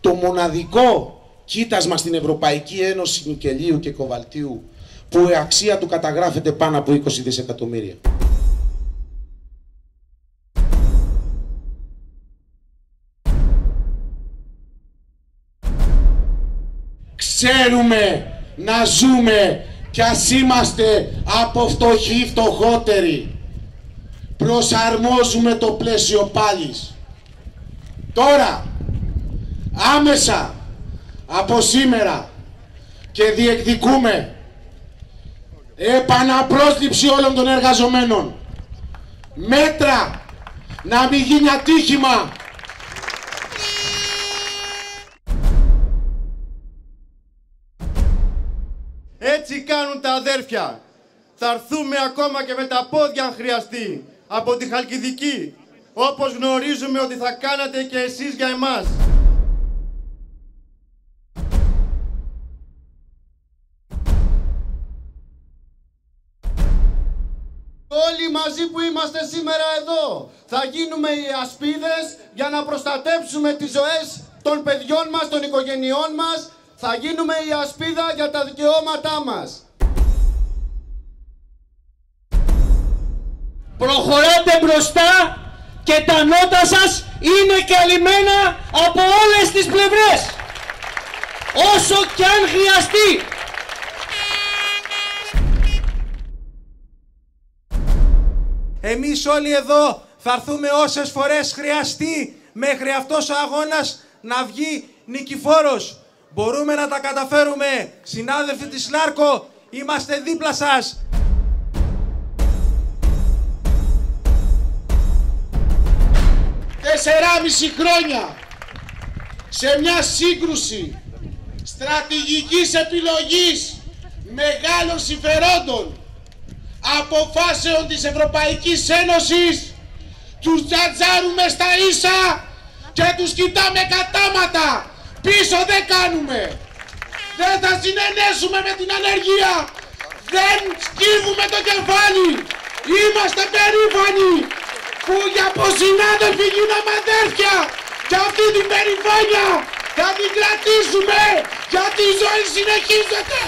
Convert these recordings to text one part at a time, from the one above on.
το μοναδικό κοίτασμα στην Ευρωπαϊκή Ένωση Νικελίου και Κοβαλτίου που η αξία του καταγράφεται πάνω από 20 δισεκατομμύρια. Ξέρουμε να ζούμε κι ας είμαστε από φτωχοί φτωχότεροι. Προσαρμόζουμε το πλαίσιο πάλις. Τώρα, άμεσα, από σήμερα και διεκδικούμε επαναπρόσληψη όλων των εργαζομένων. Μέτρα να μην γίνει ατύχημα. Έτσι κάνουν τα αδέρφια. Θα έρθουμε ακόμα και με τα πόδια αν χρειαστεί από τη Χαλκιδική, όπως γνωρίζουμε ότι θα κάνατε και εσείς για εμάς. Όλοι μαζί που είμαστε σήμερα εδώ θα γίνουμε οι ασπίδες για να προστατέψουμε τις ζωές των παιδιών μας, των οικογενειών μας. Θα γίνουμε η ασπίδα για τα δικαιώματά μας. Προχωράτε μπροστά και τα νότα σας είναι καλυμμένα από όλες τις πλευρές, όσο κι αν χρειαστεί. Εμείς όλοι εδώ θα έρθουμε όσες φορές χρειαστεί μέχρι αυτός ο αγώνας να βγει νικηφόρος. Μπορούμε να τα καταφέρουμε. Συνάδελφοι της Λάρκο, είμαστε δίπλα σας. Τεσσεράμιση χρόνια σε μια σύγκρουση στρατηγικής επιλογής μεγάλων συμφερόντων, αποφάσεων της Ευρωπαϊκής Ένωσης, τους τζατζάρουμε στα ίσα και τους κοιτάμε κατάματα. Πίσω δεν κάνουμε. Δεν θα συνενέσουμε με την ανεργία. Δεν σκύβουμε το κεφάλι. Είμαστε περήφανοι που για συνάδελφοι γίναμε αδέρφια. Και αυτή την περηφάνεια θα την κρατήσουμε, γιατί η ζωή συνεχίζεται.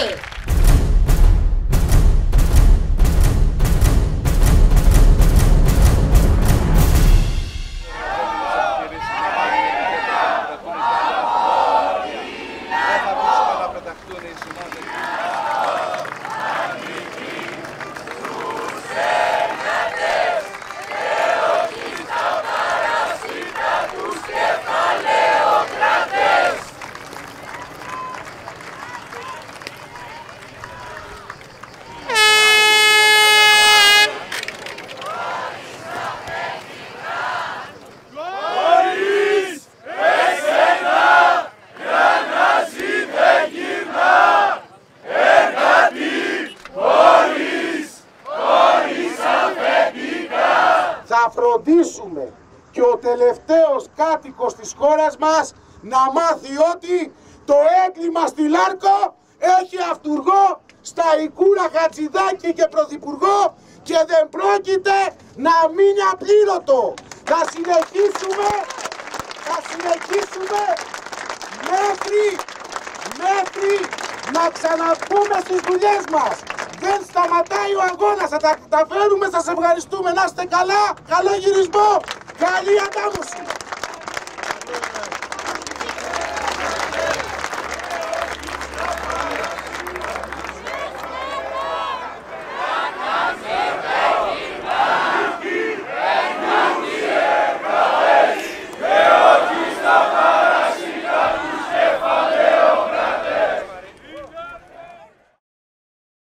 Θα φροντίσουμε και ο τελευταίος κάτοικος της χώρας μας να μάθει ότι το έγκλημα στη Λάρκο έχει αυτουργό στα Ικούρα Χατζηδάκη και πρωθυπουργό και δεν πρόκειται να μείνει απλήρωτο. Θα συνεχίσουμε μέχρι να ξαναπούμε στις δουλειές μας. Δεν σταματάει ο αγώνας, θα τα καταφέρουμε, σας ευχαριστούμε, να είστε καλά, καλό γυρισμό, καλή αντάμωση.